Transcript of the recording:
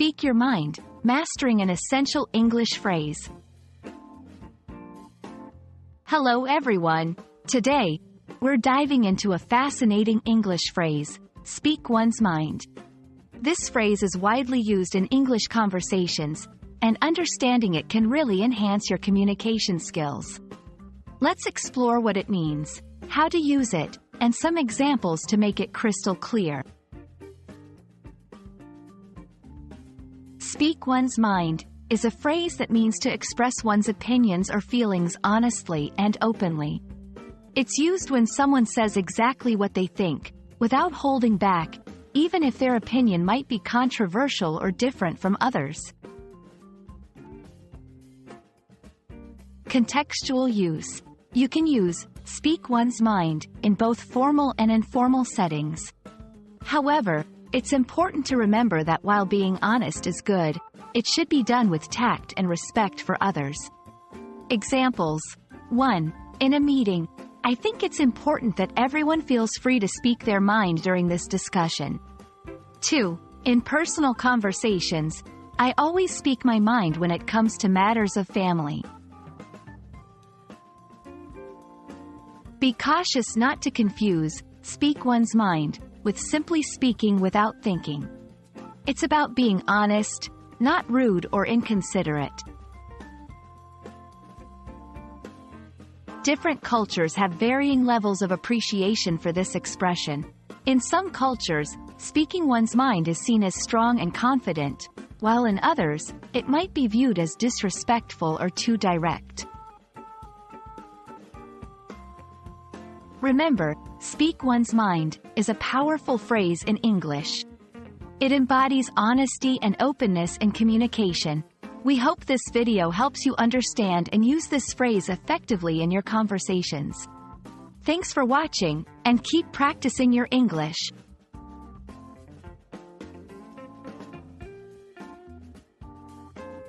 Speak your mind, mastering an essential English phrase. Hello everyone. Today, we're diving into a fascinating English phrase, speak one's mind. This phrase is widely used in English conversations, and understanding it can really enhance your communication skills. Let's explore what it means, how to use it, and some examples to make it crystal clear. Speak one's mind is a phrase that means to express one's opinions or feelings honestly and openly. It's used when someone says exactly what they think, without holding back, even if their opinion might be controversial or different from others. Contextual use. You can use speak one's mind in both formal and informal settings. However, it's important to remember that while being honest is good, it should be done with tact and respect for others. Examples. 1. In a meeting, I think it's important that everyone feels free to speak their mind during this discussion. 2. In personal conversations, I always speak my mind when it comes to matters of family. Be cautious not to confuse speak one's mind with simply speaking without thinking. It's about being honest, not rude or inconsiderate. Different cultures have varying levels of appreciation for this expression. In some cultures, speaking one's mind is seen as strong and confident, while in others, it might be viewed as disrespectful or too direct. Remember, speak one's mind is a powerful phrase in English. It embodies honesty and openness in communication. We hope this video helps you understand and use this phrase effectively in your conversations. Thanks for watching, and keep practicing your English.